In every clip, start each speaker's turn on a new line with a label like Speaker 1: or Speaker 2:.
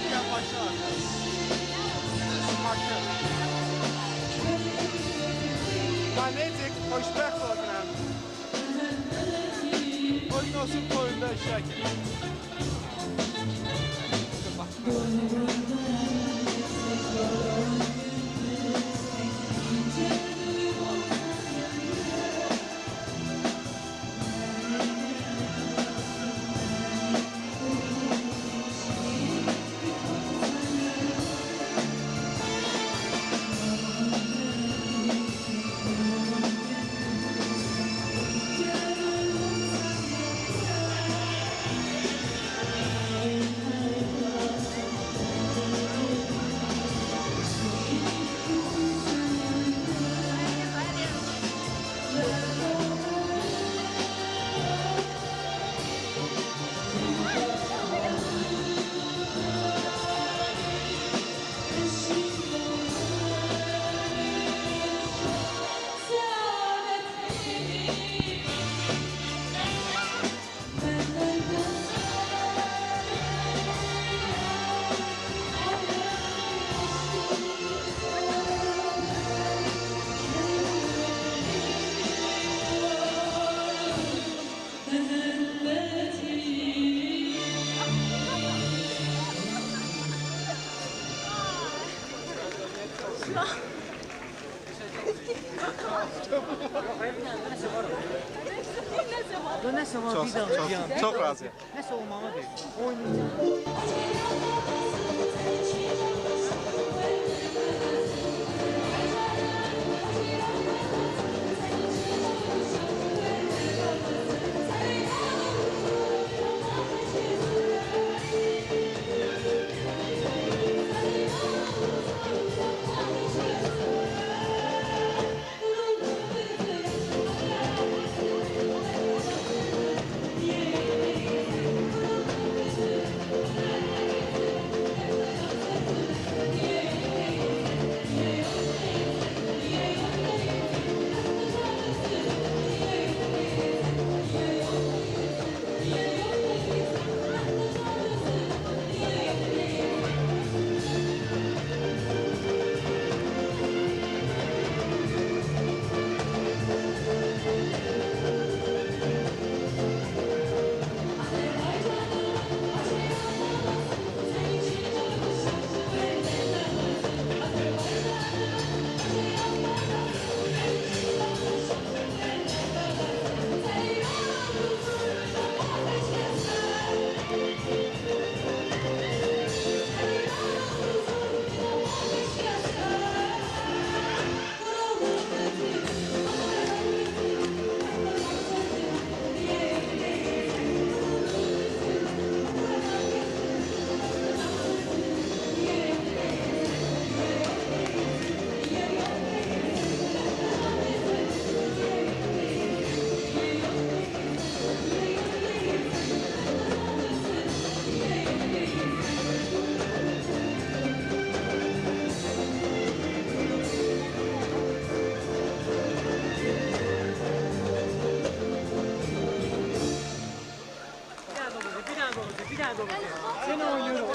Speaker 1: Hepten başlar. Maçı. Manecik xoşbəxt olsun. Oyun olsun toyunda iştirak edin.
Speaker 2: Nəsə var, bir daha.
Speaker 1: Çox razıyam.
Speaker 2: Nəsə olmalı deyil. Oynayacaq. Bir daha da olacak. Seni oynuyorum.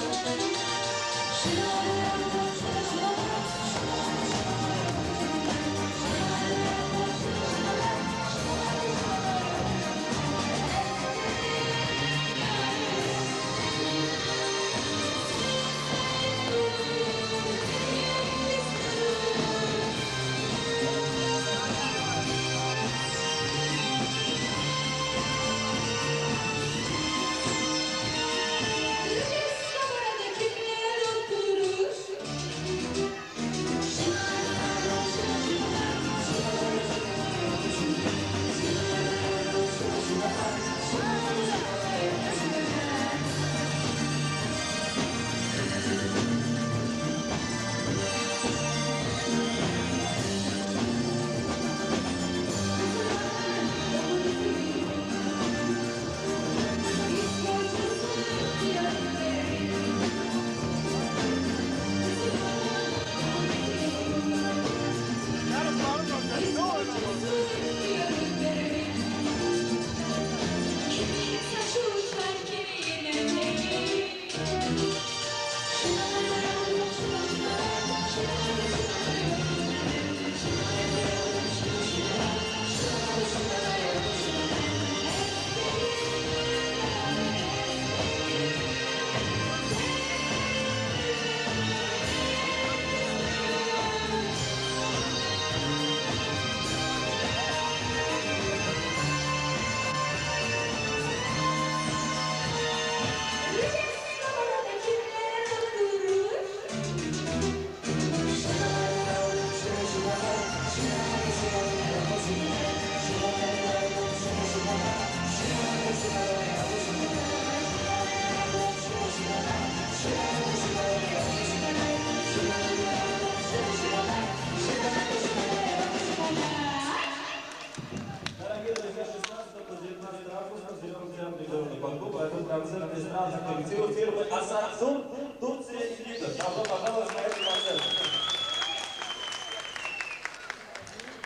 Speaker 3: presentanza del Liceo Ferro Assarazzon, tutti i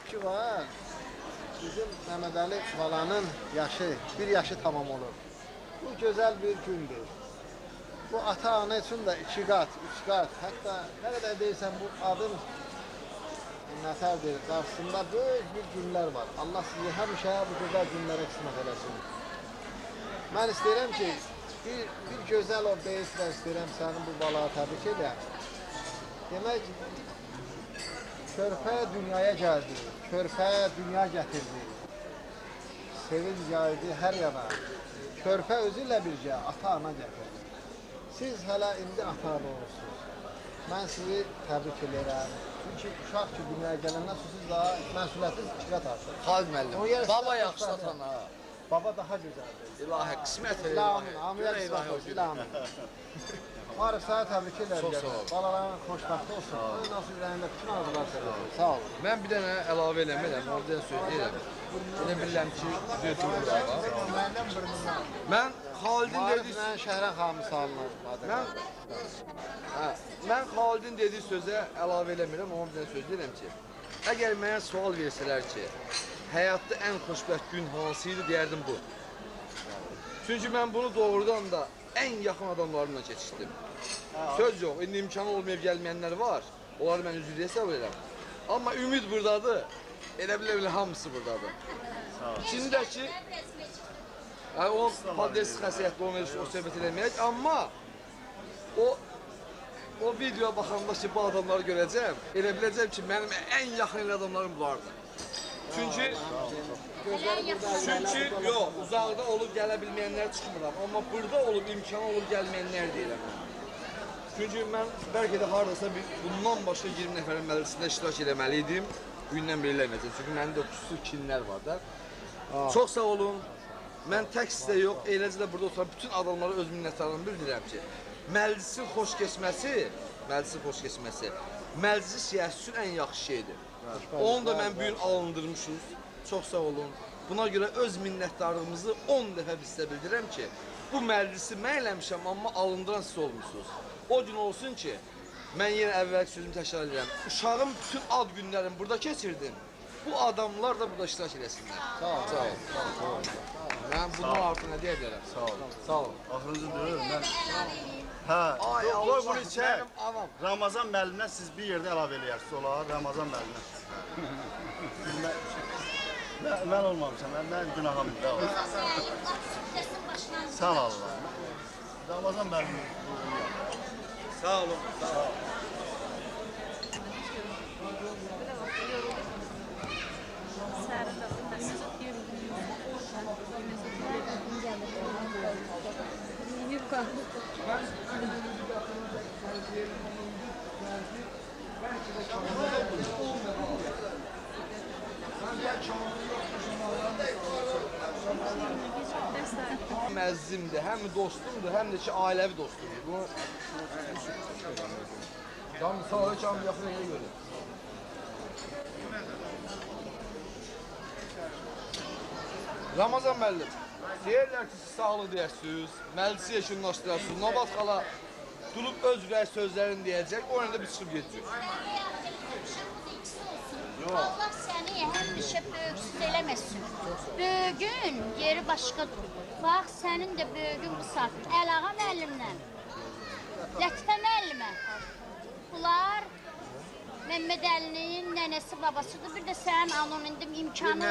Speaker 4: Ki var, bizim Mehmet Ali balanın yaşı, bir yaşı tamam olur. Bu güzel bir gündür. Bu ata-ana için de 2 kat, 3 kat, hatta ne kadar değilsen bu adın nətərdir, qarşısında böyük bir günlər var. Allah sizi həmişə bu gözəl günlərə qismət eləsin. Mən istəyirəm ki, bir gözəl o beytlə istəyirəm sənin bu balağı təbrik edəm. Demək, körpə dünyaya gəldi, körpə dünya gətirdi. Sevinç yaydı hər yana. Körpə özü ilə birgə ata-ana gətirdi. Siz hələ indi ata-ana olursunuz. Mən sizi təbrik edirəm. Çünki uşaq ki, dünyaya gələndən sonra siz daha məsuliyyətiniz 2 qat artır.
Speaker 5: Xalq müəllim, baba yaxşı atana.
Speaker 4: Baba daha gözəldir.
Speaker 5: İlahi, qismət elə
Speaker 4: İlahi,
Speaker 5: ilahi.
Speaker 4: amiyyə qismət olsun, ilahi. Marif, sənə təbrik edirəm.
Speaker 5: Çox sağ ol.
Speaker 4: Balaların xoşbəxt olsun. Nasıl ürəyində bütün arzular söyləsin. Sağ olun.
Speaker 5: Mən bir dənə əlavə eləmələm, oradan söyləyirəm. Elə bilirəm ki, düzdür burada.
Speaker 4: Məndən birindən.
Speaker 5: Mən Xalidin dediyi
Speaker 4: Mariflə Şəhərən xanım misalını
Speaker 5: mən Xalidin dediyi sözə əlavə eləmirəm, amma bir dənə söz deyirəm ki, əgər mənə sual versələr ki, həyatda ən xoşbəxt gün hansı idi, deyərdim bu. Çünki mən bunu doğrudan da ən yaxın adamlarımla keçirdim. Söz yox, indi imkanı olmayıb gəlməyənlər var, onları mən üzrlü hesab edirəm. Amma ümid buradadır, elə bilə hamısı buradadır. İçindəki yəni o pades xəsiyyətli onu o söhbət eləməyək, amma o videoya baxanda ki, bu adamları görəcəm, elə biləcəm ki, mənim ən yaxın elə adamlarım bunlardır. Çünki yox, uzaqda olub gələ bilməyənlər çıxmıram, amma burada olub, imkanı olub gəlməyənlər deyirəm. Çünki mən bəlkə də haradasa bundan başqa 20 nəfərin məclisində iştirak eləməli idim, bu gündən belə eləməyəcəm. Çünki mənim də xüsusi kinlər var da. Çox sağ olun. Mən tək sizə yox, eləcə də burada oturan bütün adamlara öz minnətdarlığımı bildirirəm ki, məclisin xoş keçməsi, məclis siyasi üçün ən yaxşı şeydir. Onu da mən bugün alındırmışız. Çox sağ olun. Buna görə öz minnətdarlığımızı 10 dəfə bizə bildirirəm ki, bu məclisi mən eləmişəm, amma alındıran siz olmuşsunuz. O gün olsun ki, mən yenə əvvəlki sözümü təkrar edirəm. Uşağın bütün ad günlərini burada keçirdim. Bu adamlar da burada iştirak eləsinlər. Sağ olun. Mən bundan artıq nə deyə bilərəm? Sağ olun.
Speaker 6: Axırıncı deyil, mən... Hə, qoy bunu içək. Ramazan müəllimlə siz bir yerdə əlavə eləyərsiniz olar, Ramazan müəllimlə. Mən olmamışam, mən günahım da var. Sağ ol Allah. Ramazan müəllim.
Speaker 5: Sağ olun. Məzzimdir, həm dostumdur, həm də ki, ailəvi dostumdur. Bunu sağlığı ki, yaxın elə görür. Ramazan müəllim, deyirlər ki, siz sağlıq deyərsiniz, məclisi yekunlaşdırarsınız, Nabat xala durub öz ürək sözlərini deyəcək, o yöndə bir çıxıb geçəcək.
Speaker 7: Allah səni həmişə böyüksüz eləməsin. Böyüyün yeri başqadır. Bax, sənin də böyüyün bu saat. Əlağa müəllimlə, Lətifə müəllimə. Bunlar Məhəmməd Əlinin nənəsi, babasıdır. Bir də sənin anonimdim imkanı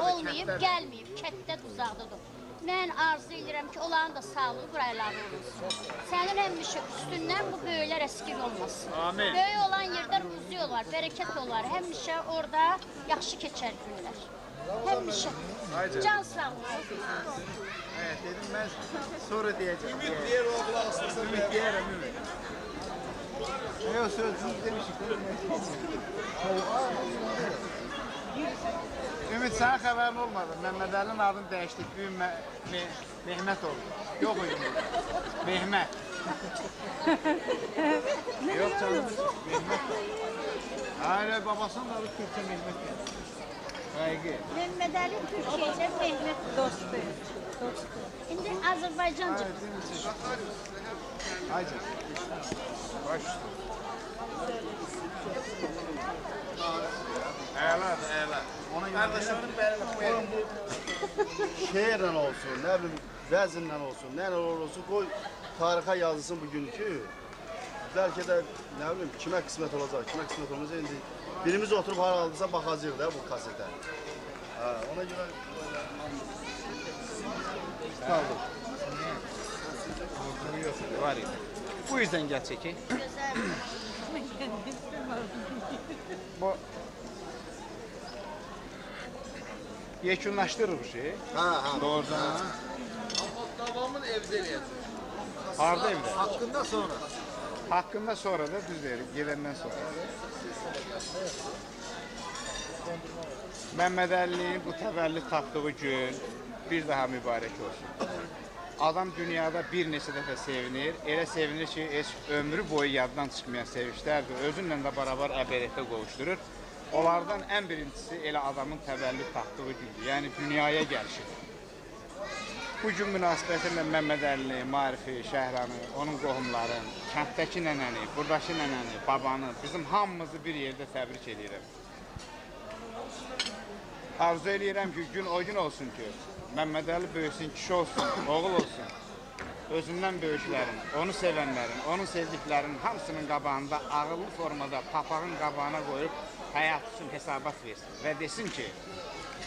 Speaker 7: olmayıb, gəlməyib. Kətdə uzaqdadır. Mən arzu edirəm ki, onların da sağlığı bura əlavə olunsun. Sənin həmişə üstündən bu böyüklər əskik olmasın. Böyük olan yerdə ruzi olar, bərəkət olar. Həmişə orada yaxşı keçər günlər. Həmişə. Can sağlığı.
Speaker 4: Evet, dedim mən sonra deyəcəm.
Speaker 5: Ümid deyər, o qulaq asılsın.
Speaker 4: Ümid deyərəm, ümid. Yok, sözünüz demişik. Ümid, sana xəbərin olmadı. Məhəmməd Əlinin adını dəyişdik. Büyün Mehmet oldu. Yok o Ümid. Mehmet. Yok canım. Mehmet. Hayır, babasının adı Türkçe Mehmet.
Speaker 2: Qayğı.
Speaker 7: Mehmet Ali Türkiye'de Mehmet dostu. İndi Azerbaycanca.
Speaker 1: Haydi. Baş. Əladır, əla.
Speaker 6: Ona görə şeirlə olsun, nə bilim, vəzinlə olsun, nə olsun, qoy tarixə yazılsın bu günkü. Bəlkə də, nə bilim, kimə qismət olacaq, kimə qismət olmayacaq, indi birimiz oturub haraldırsa baxacaq da bu kasetə. Ona görə... Sağ olun.
Speaker 1: Var idi. Bu yüzden gel çeki. Bu yekunlaştırır bu şeyi.
Speaker 4: Ha.
Speaker 1: Doğrudan.
Speaker 5: Davamın evdə eləyəcək.
Speaker 1: Harda evde?
Speaker 4: Hakkında sonra.
Speaker 1: Hakkında sonra da düz verir. Gelenden sonra. Mehmet Ali'nin bu təvəllüd tapdığı gün bir daha mübarək olsun. Adam dünyada bir neçə dəfə sevinir. Elə sevinir ki, heç ömrü boyu yaddan çıxmayan sevinçlərdir. Özünlə də barabar əbədətə qovuşdurur. Onlardan ən birincisi elə adamın təvəllüd tapdığı gündür. Yəni dünyaya gəlişidir. Bu gün münasibətilə Mehmet Ali'ni, Marifi, Şəhranı, onun qohumların, kənddəki nənəni, buradakı nənəni, babanı, bizim hamımızı bir yerdə təbrik edirəm. Arzu edirəm ki, gün o gün olsun ki, Mehmet Ali böyüsün, kişi olsun, oğul olsun. Özündən böyüklərin, onu sevənlərin, onun sevdiklərinin hamısının qabağında ağıllı formada papağın qabağına qoyub həyat üçün hesabat versin və desin ki,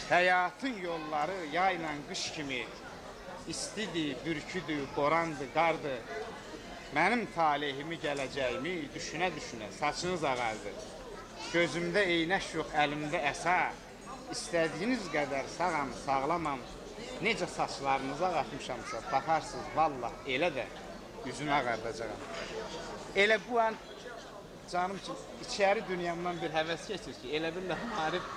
Speaker 1: həyatın yolları yayla qış kimi istidir, bürküdür, borandır, qardır. Mənim talihimi, gələcəyimi düşünə-düşünə saçınız ağardı. Gözümdə eynəş yox, əlimdə əsa. İstədiyiniz qədər sağam, sağlamam. Necə saçlarınızı ağartmışamsa, baxarsınız, vallah elə də üzünü ağardacağım. Elə bu an canım üçün içəri dünyamdan bir həvəs keçir ki, elə billah Marif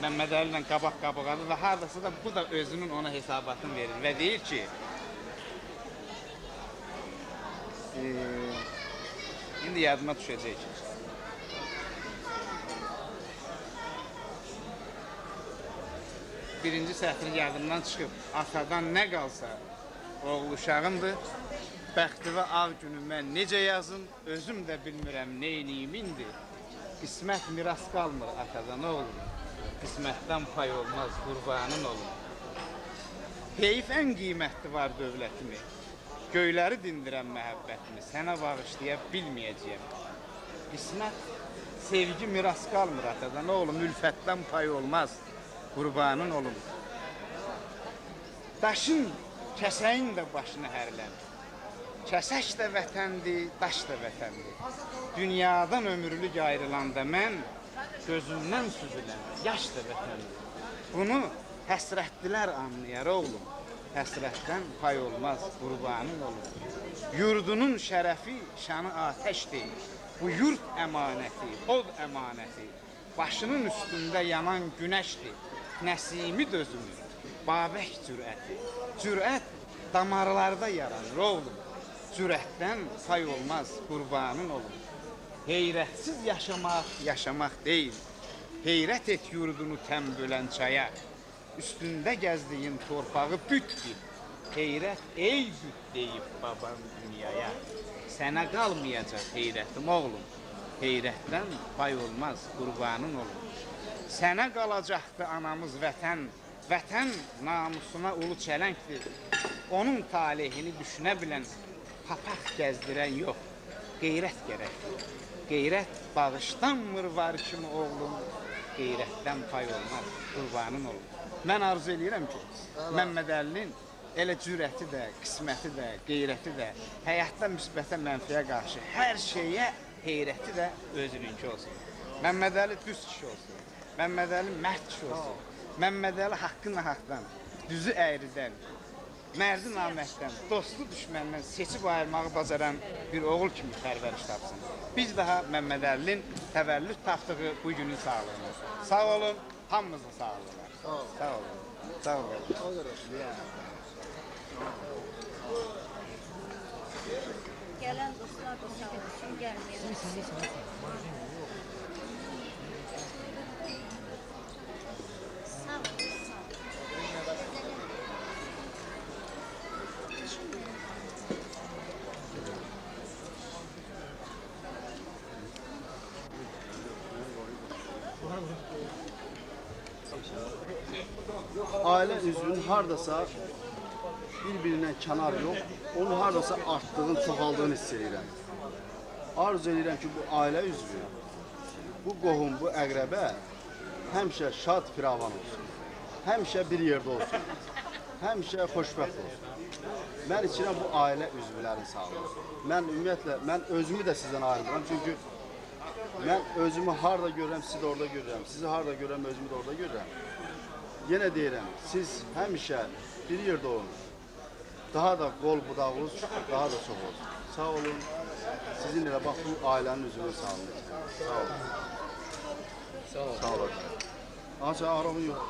Speaker 1: Mehmet Ali ilə qabaq-qabaqadır və hardasa da bu da özünün ona hesabatını verir və deyir ki, indi yadıma düşəcək. Birinci səhri yadımdan çıxıb, atadan nə qalsa oğul uşağımdır. Bəxtivə ağ günü mən necə yazım, özüm də bilmirəm neyniyim indi. Qismət miras qalmır atadan oğlum. Qismətdən pay olmaz, qurbanın olun. Heyf ən qiymətli var dövlətimi. Göyləri dindirən məhəbbətimi sənə bağışlaya bilməyəcəyəm. Qismət, sevgi miras qalmır atadan oğlum, ülfətdən pay olmaz, qurbanın olun. Daşın, kəsəyin də başını hərlən. Kəsək də vətəndir, daş da vətəndir. Dünyadan ömürlük ayrılanda mən gözümdən süzülən yaş da vətəndir. Bunu həsrətdilər anlayar oğlum. Həsrətdən pay olmaz, qurbanın olun. Yurdunun şərəfi, şanı atəşdir. Bu yurt əmanəti, od əmanəti. Başının üstündə yanan günəşdir. Nəsimi dözümür, Babək cürəti. Cürət damarlarda yaranır oğlum. Cürətdən pay olmaz, qurbanın olun. Heyrətsiz yaşamaq, yaşamaq deyil. Heyrət et yurdunu təm bölən çaya. Üstündə gəzdiyin torpağı büt bil. Heyrət ey büt deyib baban dünyaya. Sənə qalmayacaq heyrətim oğlum. Heyrətdən pay olmaz, qurbanın olun. Sənə qalacaqdı anamız vətən. Vətən namusuna ulu çələngdir. Onun talihini düşünə bilən papaq gəzdirən yox. Qeyrət gərəkdir. Qeyrət bağışdanmır var kimi oğlum. Qeyrətdən pay olmaz, qurbanın olun. Mən arzu edirəm ki, Mehmet Ali'nin elə cürəti də, qisməti də, qeyrəti də, həyatda müsbətə, mənfiyə qarşı hər şeyə heyrəti də özününki olsun. Mehmet Ali düz kişi olsun. Mehmet Ali mərd kişi olsun. Mehmet Ali haqqı nahaqdan, düzü əyridən, mərdi namətdən, dostu düşməndən seçib ayırmağı bacaran bir oğul kimi pərvəriş tapsın. Biz daha Mehmet Ali'nin təvəllüd tapdığı bu günün sağlığına. Sağ olun, hamımızın sağlığına. Sağ olun. Sağ olun. Sağ olun.
Speaker 7: Gələn dostlar da sağ olsun, gəlməyən.
Speaker 6: ailə üzvünün hardasa bir-birindən kənar yox, onun hardasa artdığını, çoxaldığını hiss edirəm. Arzu edirəm ki, bu ailə üzvü, bu qohum, bu əqrəbə həmişə şad firavan olsun. Həmişə bir yerdə olsun. Həmişə xoşbəxt olsun. Mən içirəm bu ailə üzvlərin sağlığı. Mən ümumiyyətlə, mən özümü də sizdən ayrılıram. Çünki mən özümü harada görürəm, sizi də orada görürəm. Sizi harada görürəm, özümü də orada görürəm. Yenə deyirəm, siz həmişə bir yerdə olun. Daha da qol budağınız daha da çox olsun. Sağ olun. Sizin ilə bax bu ailənin üzvünün sağlığı. Sağ olun. Sağ olun. Ancaq ağrımı yox.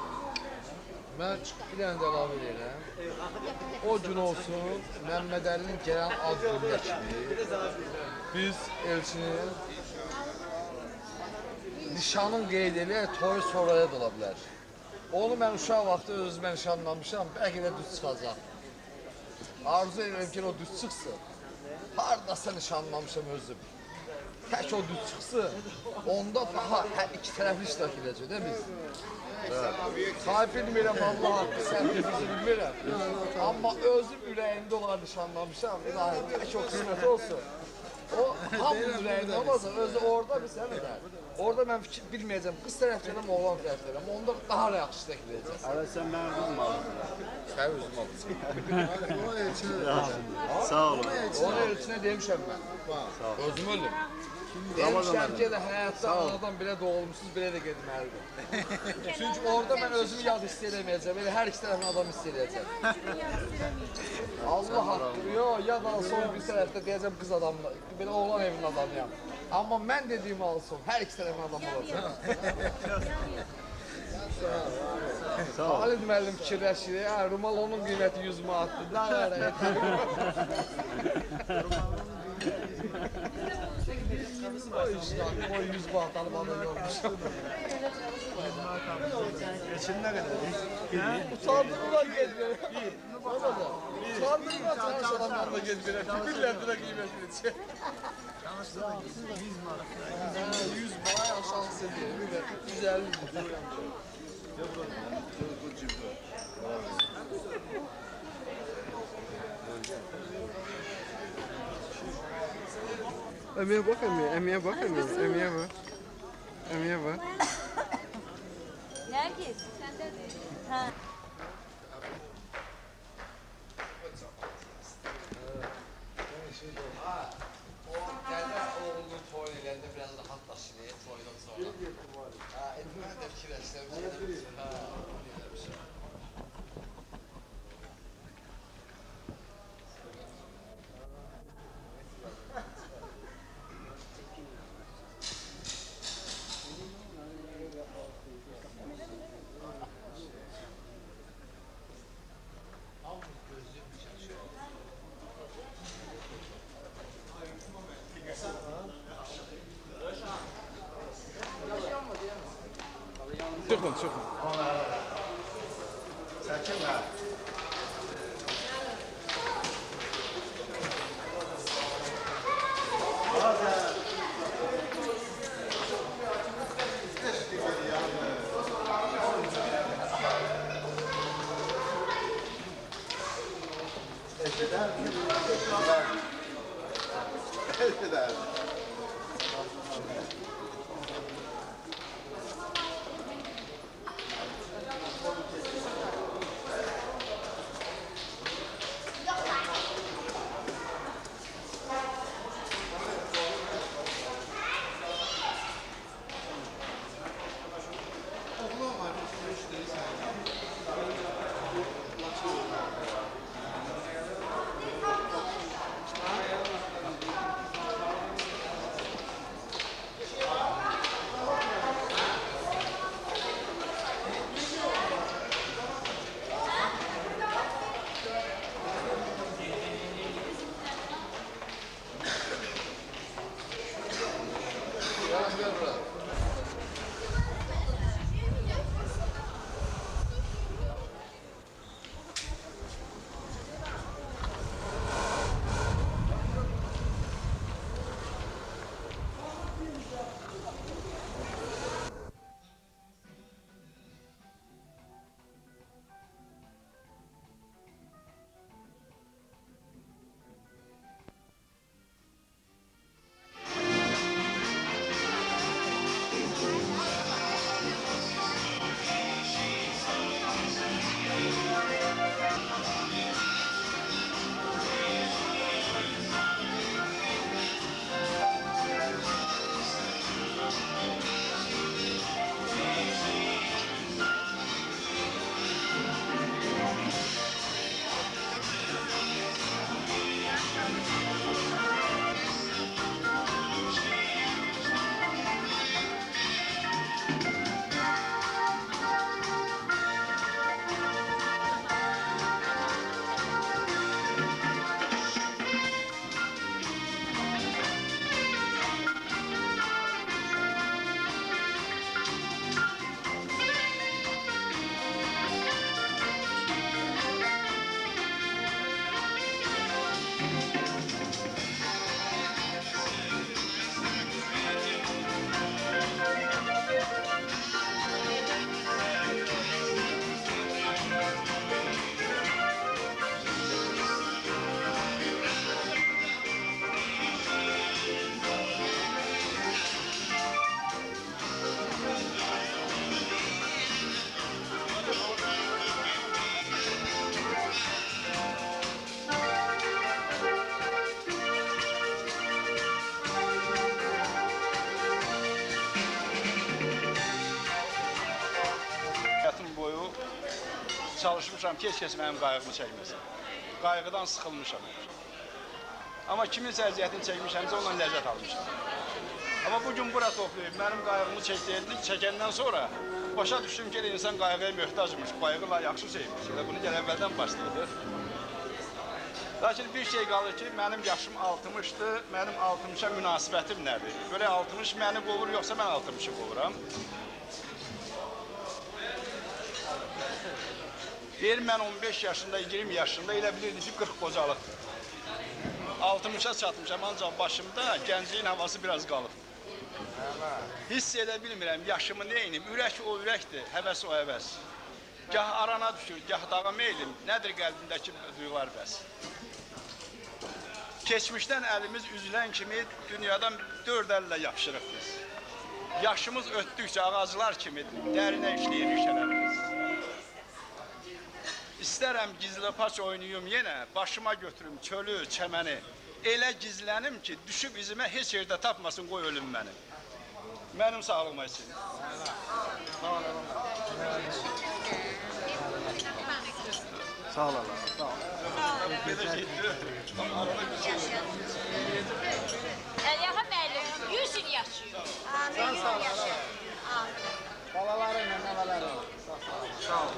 Speaker 5: Mən bir dənə də əlavə edirəm. O gün olsun, Məmməd Əlinin gələn ad gününə kimi biz elçinin nişanın qeyd eləyək, toyu sonraya da ola bilər. Onu mən uşaq vaxtı özümə nişanlamışam, bəlkə də düz çıxacaq. Arzu edirəm ki, o düz çıxsın. Haradasa nişanlamışam özüm. Tək o düz çıxsın, onda daha hər iki tərəfli iştirak edəcək də biz. Sahip bilmirəm, Allah haqqı səhvimizi bilmirəm. Amma özüm ürəyimdə olan nişanlamışam, ilahi, tək o qismət olsun. O hamının ürəyində olmasa, özü orada bir sən edər. Orada mən fikir bilməyəcəm, qız tərəflərəm, oğlan tərəflərəm, onda daha yaxşı iştirak edəcək.
Speaker 6: Hələ sən mənim qızım alırsan.
Speaker 5: Sən özüm alırsın.
Speaker 6: Sağ olun.
Speaker 5: Onun elçinə demişəm mən. Özüm ölüm. Demişəm ki, həyatda anadan belə doğulmuşsuz, belə də gedməlidir. Çünki orada mən özümü yad hiss edəməyəcəm, elə hər iki tərəfin adam hiss edəcəm. Allah haqqı, yox, yad alsın bir tərəfdə deyəcəm qız adamla, belə oğlan evinin adamıyam. Amma mən dediyimi alsın, hər iki tərəfin adam olacaq. Sağ ol. Halid müəllim fikirləşir, rumal onun qiyməti 100 manatdır, daha ərə o işdən, o 100 manat almadan yormuşam.
Speaker 6: Geçin nə qədər?
Speaker 5: Utandırırlar gezmeye. Utandırırlar tanış adam yanına gezmeye. Bilirlər qiymət verecek. 100 bayağı şans ediyor. 150 Emeğe bak emeğe, emeğe bak emeğe, emeğe bak. Emeğe bak.
Speaker 7: Nergis, sen de ha.
Speaker 5: O gəldə oğlunun toyun eləyəndə biraz rahat daşıyır, toydan sonra. Mən də fikirləşdirəm.
Speaker 6: Çıxın, çıxın. Səkin və. Eşidər. çalışmışam ki, heç kəs mənim qayğımı çəkməsin. Qayğıdan sıxılmışam. Amma kimin əziyyətini çəkmişəmsə, ondan ləzzət almışam. Amma bugün bura toplayıb, mənim qayğımı çəkəndən sonra başa düşdüm ki, insan qayğıya möhtacmış, qayğıla yaxşı şeymiş. Bunu gəl əvvəldən başlayır. Lakin bir şey qalır ki, mənim yaşım 60-dır, mənim 60-a münasibətim nədir? Böyle 60 məni qovur, yoxsa mən 60-ı qovuram? Deyir, mən 15 yaşında, 20 yaşında elə bilirdi ki, 40 qocalıqdır. 60-a çatmışam, ancaq başımda gəncliyin havası biraz qalıb. Hiss edə bilmirəm, yaşımı neyinim, ürək o ürəkdir, həvəs o həvəs. Gah arana düşür, gah dağa meylim, nədir qəlbindəki duyğular bəs? Keçmişdən əlimiz üzülən kimi dünyadan 4 əllə yapışırıq biz. Yaşımız ötdükcə ağaclar kimi dərinə işləyir işələrimiz. İstərəm gizli paç oynayım yenə, başıma götürüm çölü, çəməni. Elə gizlənim ki, düşüb izimə heç yerdə tapmasın, qoy ölüm mənim. Mənim sağlığıma için.
Speaker 4: Sağ ol. Sağ ol. Sağ ol.
Speaker 7: Əliyağa müəllim 100 il yaşıyor.
Speaker 4: Sen sağ ol. Balalarınla, nəvələrinlə. Sağ ol.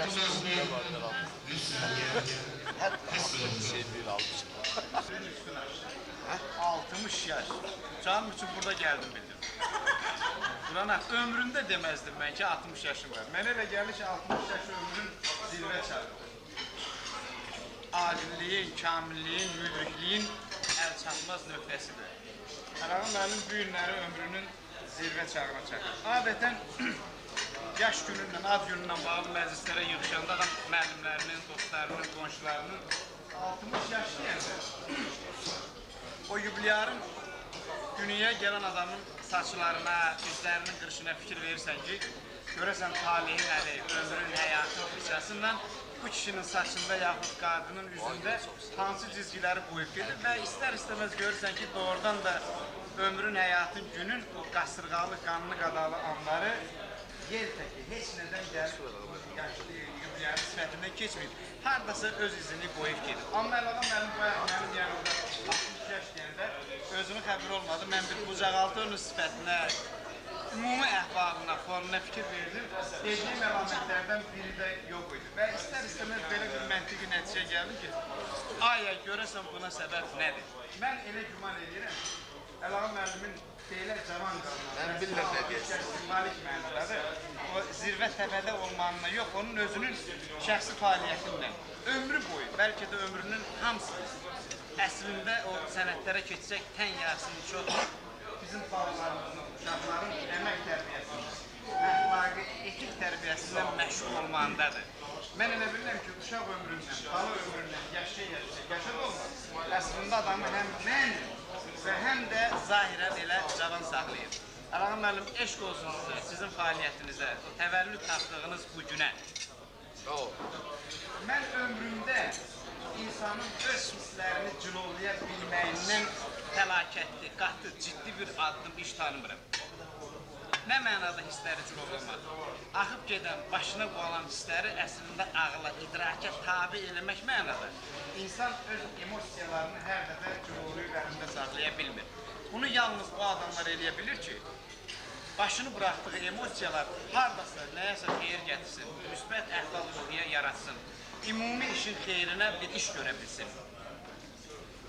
Speaker 5: rəsmində var herhalde. Hətta şey bir almışım.
Speaker 1: 60 yaş. Canım için burada geldim bildim. Burana ömrümde demezdim ben ki 60 yaşım var. Mənə elə gəlir ki 60 yaş ömrün zirvə çağıdır. Adilliyin, kamilliyin, müdrikliyin əl çatmaz nöqtəsidir. Əlağın mənim bu günləri ömrünün zirvə çağına çatır. Adətən yaş günündən, ad günündən bağlı məclislərə yığışanda da müəllimlərinin, dostlarının, qonşularının 60 yaş deyəndə o yubilyarın günüyə gələn adamın saçlarına, üzlərinin qırışına fikir verirsən ki, görəsən talihin əli, ömrün, həyatın fırsasından bu kişinin saçında yaxud qadının üzündə hansı cizgiləri qoyub gedir və istər-istəməz görürsən ki, doğrudan da ömrün, həyatın, günün o qasırğalı, qanlı qadalı anları yer təki, heç nədən gəlib, yaşlı yubilyarın sifətindən keçməyib. Hardasa öz izini qoyub gedir. Amma əlaqam mənim yanımda 60 yaş deyəndə özünün xəbiri olmadı. Mən bir bucaqaltı onun sifətinə, ümumi əhvalına, formuna fikir verdim. Dediyim əlamətlərdən biri də yox idi. Və istər-istəməz belə bir məntiqi nəticə gəldi ki, aya görəsən buna səbəb nədir? Mən elə güman edirəm ki, Əlağın müəllimin deyilər cavan qadınlar.
Speaker 5: Mən bilmirəm nə deyirsən.
Speaker 1: Simbolik mənadadır. O zirvə təbədə olmanına yox, onun özünün şəxsi fəaliyyətindən. Ömrü boyu, bəlkə də ömrünün hamısı əslində o sənətlərə keçsək tən yarısını çox bizim balalarımızın, uşaqların əmək tərbiyəsində, əxlaqi, etik tərbiyəsindən məşğul olmandadır. Mən elə bilirəm ki, uşaq ömründən, bala ömründən yaşa olmaz. Əslində adamı həm mən və həm də zahirən elə cavan saxlayır. Əlağın müəllim, eşq olsun sizə, sizin fəaliyyətinizə, təvəllüd tapdığınız bu günə. Mən ömrümdə insanın öz hisslərini cilovlaya bilməyindən fəlakətli, qatı, ciddi bir addım iş tanımıram. Nə mənada hissləri cilovlamaq? Axıb gedən, başına qoğalan hissləri əslində ağla, idraka tabi eləmək mənada. İnsan öz emosiyalarını hər dəfə cilovlayıb əlində saxlaya bilmir. Bunu yalnız o adamlar eləyə bilir ki, başını bıraxdığı emosiyalar haradasa nəyəsə xeyir gətirsin, müsbət əhval-ruhiyyə yaratsın, ümumi işin xeyrinə bir iş görə bilsin.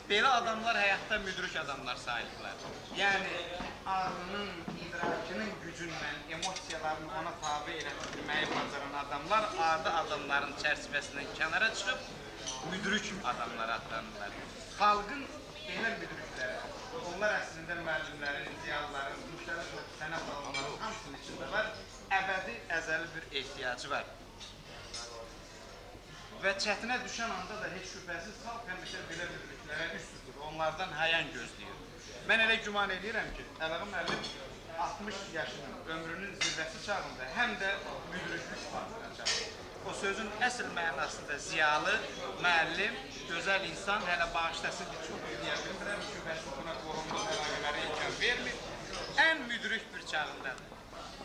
Speaker 1: Belə adamlar həyatda müdrik adamlar sayılırlar. Yəni, ağlının, idrakının gücündən, emosiyalarını ona tabi elədirməyi bacaran adamlar adi adamların çərçivəsindən kənara çıxıb müdrik adamlar adlanırlar. Xalqın belə müdrikləri, onlar əslində müəllimlərin, ziyalıların, müxtəlif sənət adamların hamısının içində var, əbədi, əzəli bir ehtiyacı var. Və çətinə düşən anda da heç şübhəsiz xalq həmişə belə müdriklərə üst tutur, onlardan hayan gözləyir. Mən elə güman edirəm ki, Əlağın müəllim 60 yaşının, ömrünün zirvəsi çağında həm də müdriklük vaxtına çağır. O sözün əsl mənasında ziyalı, müəllim, gözəl insan, hələ bağışlasın ki, çox deyə bilmirəm, şübhəsiz buna qorunduğun əlaqələri imkan vermir, ən müdrik bir çağındadır.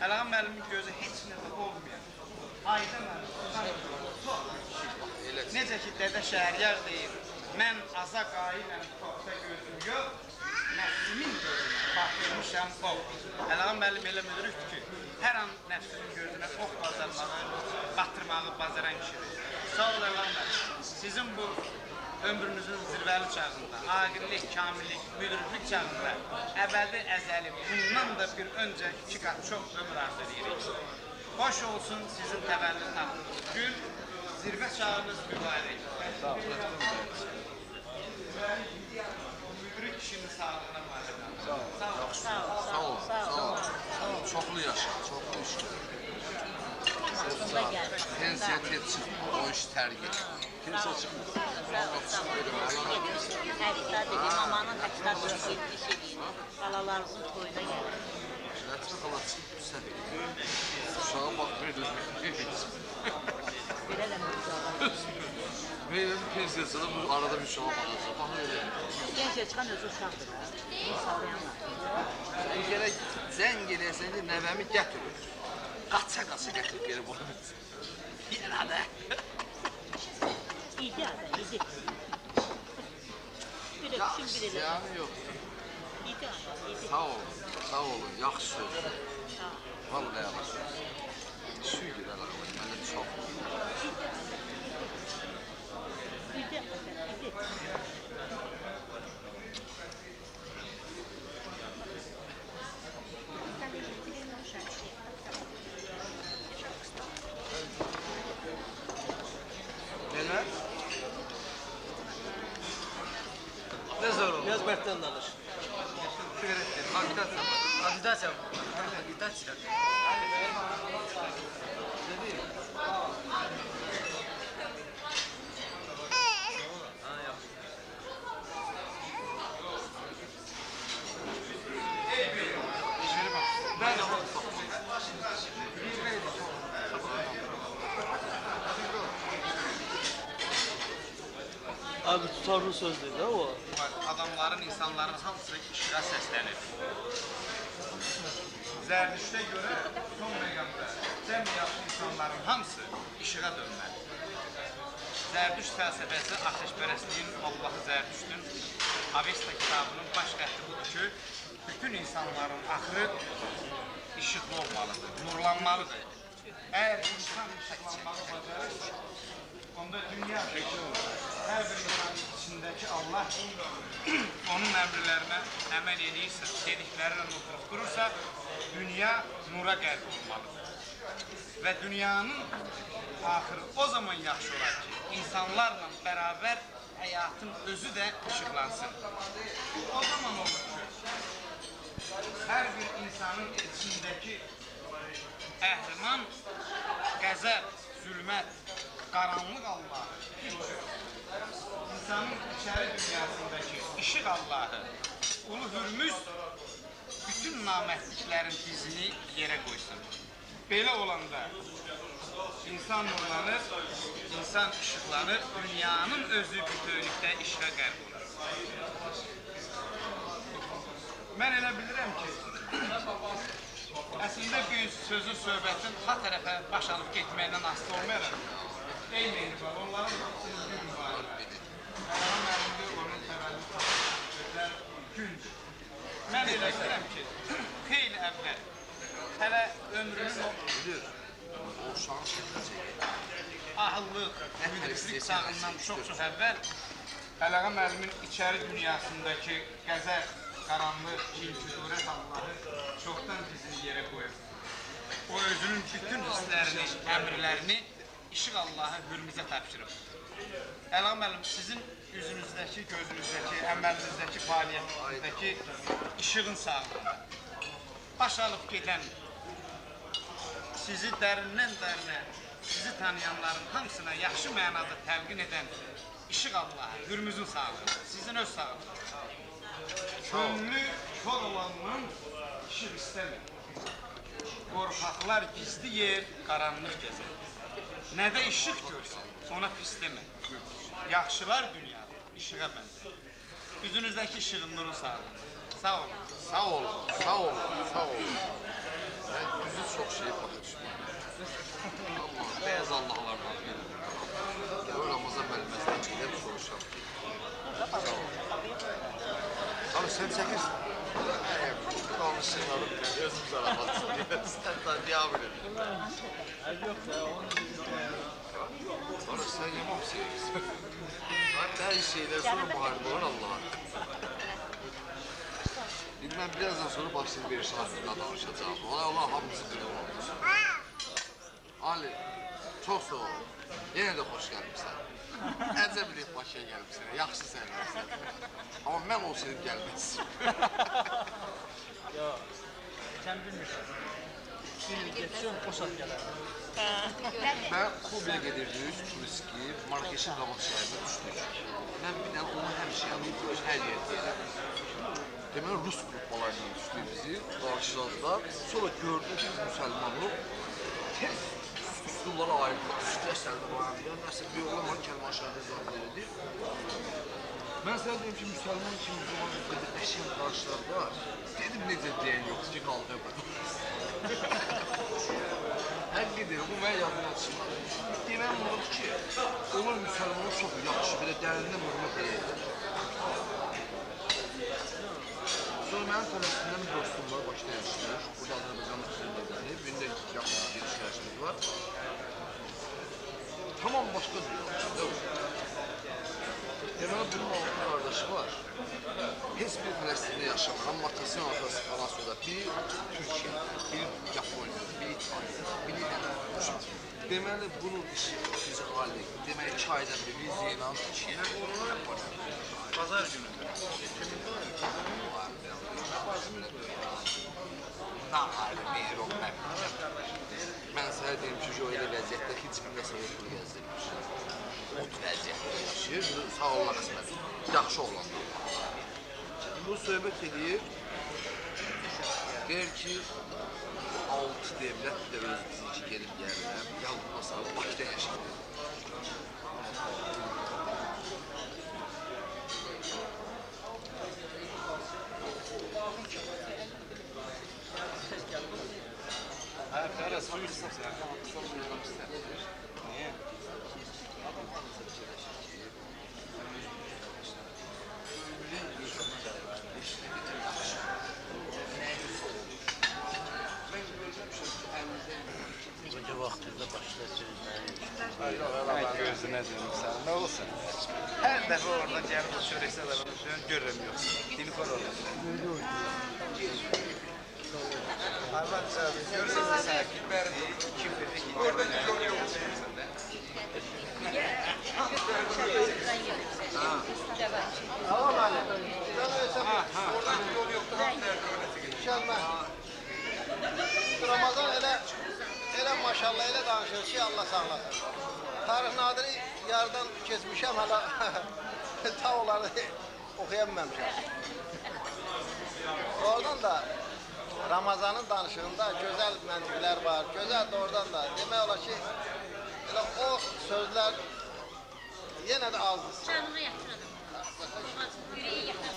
Speaker 1: Əlağın müəllimin gözü heç nədə olmayan, aydın müəllim, çox bir kişidir. Necə ki, Dədə Şəhriyar deyir, mən aza qailəm, toxta gözüm yox, nəfsimin gözünə batırmışam ox. Əlağın müəllim elə müdrikdir ki, hər an nəfsinin gözünə ox batırmağı bacaran kişidir. Sağ ol Əlağın müəllim, sizin bu ömrünüzün zirvəli çağında, aqillik, kamillik, müdriklik çağında, əbədi, əzəli, bundan da bir öncə 2 qat çox ömür arzu edirik. Hoş olsun sizin təvəllüd tapdığınız gün, zirvə çağınız mübarək.
Speaker 5: Sağ ol.
Speaker 1: Müdrik kişinin sağlığına mübarək.
Speaker 5: Sağ ol. Çoxlu yaşa, çoxlu iş gör. Pensiya tez çıxma, o iş tərk et. Pensiya çıxma.
Speaker 8: Əliflər dedi, mamanın 87 iş edin, qalalarımızın toyuna gəlir.
Speaker 5: Lətin xala çıxıb səhv edir. Uşağa bax, verir.
Speaker 8: Belə də müzağlar.
Speaker 5: Verir, pensiyasına bu arada bir uşağa baxacaq. Bax, öyle.
Speaker 8: Gençə çıxan özü uşaqdır da, sağlayanlar.
Speaker 5: Sən gərək zəng eləyəsən ki, nəvəmi gətirir. Qaça-qaça gətirib geri bunu. Yenədə.
Speaker 8: İdi adə, idi. Bir
Speaker 5: Yaxşı,
Speaker 8: öpüşün bir elə.
Speaker 5: ziyanı yoxdur.
Speaker 8: İdi adə, idi.
Speaker 5: Sağ olun, yaxşı sözdür. Vallahi yaxşı. Şükür Əlağın, məndən çox. Neler?
Speaker 2: Ne zor oldu?
Speaker 9: Biraz Mert'ten danış.
Speaker 2: Agitasiya. Agitasiya. Agitasiya.
Speaker 9: Abi tutarlı söz dedi o.
Speaker 1: Adamların, insanların hamısı işığa səslənir. Zərdüştə görə son məqamda cəmiyyətli insanların hamısı işığa dönməli. Zərdüşt fəlsəfəsi ateşpərəstliyin Allahı Zərdüştün Avesta kitabının baş xətti budur ki, bütün insanların axırı işıqlı olmalıdır, nurlanmalıdır. Əgər insan işıqlanmağı bacarırsa, onda dünya şəkli olur. Hər bir insanın içindəki Allah onun əmrlərinə əməl edirsə, dediklərinə oturub durursa, dünya nura qərb olmalıdır. Və dünyanın axırı o zaman yaxşı olar ki, insanlarla bərabər həyatın özü də işıqlansın. O zaman olur ki, hər bir insanın içindəki əhriman, qəzəb, zülmət, qaranlıq Allahı, insanın içəri dünyasındakı işıq Allahı, ulu hürmüz bütün namərdliklərin dizini yerə qoysun. Belə olanda insan nurlanır, insan işıqlanır, dünyanın özü bütövlükdə işığa qərb olur. Mən elə bilirəm ki, əslində bir sözün, söhbətin ha tərəfə baş alıb getməklə asılı olmayaraq, eyni var, onların hamısının gün var. Allah'ın əlində onun təvəllüd gözəl gündür. Mən elə bilirəm ki, xeyli əvvəl, hələ ömrünün
Speaker 5: O şans edəcək.
Speaker 1: ahıllıq, müdriklik çağından çox-çox əvvəl Ələğə müəllimin içəri dünyasındakı qəzəb, qaranlıq, kin-küdurət Allahı çoxdan dizini yerə qoyur. O özünün bütün hisslərini, əmrlərini işıq Allahı hürmüzə tapşırıb. Ələğə müəllim, sizin üzünüzdəki, gözünüzdəki, əməlinizdəki, fəaliyyətinizdəki işığın sağlığında baş alıb gedən, sizi dərindən dərinə, sizi tanıyanların hamısına yaxşı mənada təlqin edən işıq Allahı, hürmüzün sağlığı, sizin öz sağlığınız. Könlü kor olanın işıq istəmir. Qorxaqlar gizli yer, qaranlıq gəzər. Nədə işıq görsən, ona pis demə. Yaxşılar dünyada, işığa bənzər. Üzünüzdəki işığın nurun sağlığı. Sağ olun.
Speaker 5: Sağ olun, sağ olun, sağ olun. Mən düzü çox şey başa düşmürəm. Amma bəzi Allahlardan bilir. O Ramazan müəlliməzdən gedib soruşam. Sağ olun. Abi sən çəkirsən. Danışıqlarım özüm zarafatsın. Sən devam edin.
Speaker 9: Yok ya onu
Speaker 5: Sonra sen yaman sevgisi. Hatta her şeyden sonra muharebe olur Allah'a. Ben birazdan sonra başlayıp bir hakkında danışacağım. Ona hamısı bir olmuş. Ali, çok sağ ol. Yine de hoş gelmişsin. Əcəblik Bakıya gəlmişsin, yaxşı sənlərsən. Amma mən olsaydım gəlməzsin.
Speaker 9: Ya sen bilmirsən. Bir il geçiyorum o saat gələr.
Speaker 5: Mən Kubaya gedirdik, Turiski, Marrakeşin qabaq şəhərinə düşdük. Mən bir dənə onu həmişə yanımda hər yer deyirəm. Deməli, Rus qruplarıyla düşdük bizi, qarşıladılar. Sonra gördük ki, müsəlmanlıq tez üstünlara ayrılır, üstülər səldə bağlanıyor. Nəsə bir olan var, kəlmə aşağıda zahid edir. Mən sənə deyim ki, müsəlman kimi zaman dedi, əşyan qarşıladılar. Dedim, necə deyən yoxdur ki, qaldı yoxdur. Həqiqdir, bu mən yadına çıxmadı. Deməm odur ki, onlar müsəlmanı çox yaxşı, belə dərindən hörmət edir. Sonra mənim tərəfindən bir dostum var, başda yaşayır. Burada Azərbaycanlı xüsusiyyətləri, birində yaxşı gelişlərimiz var. Tamam başqa dünya. Deməli, bunun 6 qardaşı var. Heç bir Fələstində yaşamayan, matasının atası falan sonra biri Türkiyə, biri Yaponiya, biri İtaliya, biri Rusya. Deməli, bunun işi fizikali, demək 2 aydan bir viziya ilə Türkiyə,
Speaker 2: Pazar günü.
Speaker 5: Mən sənə deyim ki, o elə vəziyyətdə heç kimdə Sovet pulu gəzdirmiş. Ot vəziyyətdə yaşayır, sağ olma qismət. Yaxşı oğlanlar. Bu söhbət edir, deyir ki, 6 devlət bir də öz bizinki gelib gəlirlər, yalnız salıb Bakıda yaşayır.
Speaker 1: Hayır, su içsin. Niye?
Speaker 9: Gece vaxtında başda sözləri.
Speaker 1: Ay gözünə dönüm sən, nə olsun? Hər dəfə orada gəlib çörəksə də ben görürəm yox. Telefon orada. Arvad görürsən sən kimləri kim dedi ki orada yol yox.
Speaker 4: Tamam Ali. Sen öyleyse orada yol yoktu. İnşallah. Ramazan elə maşallah elə danışır ki, Allah sağlasın. Tarix Nadiri yardan keçmişəm, hala ta onları oxuya bilməmişəm. Oradan da Ramazanın danışığında gözəl məntiqlər var, gözəl də oradan da. Demək olar ki, elə o sözlər yenə də azdır.
Speaker 7: Canını yatırın. Yüreği yatırın.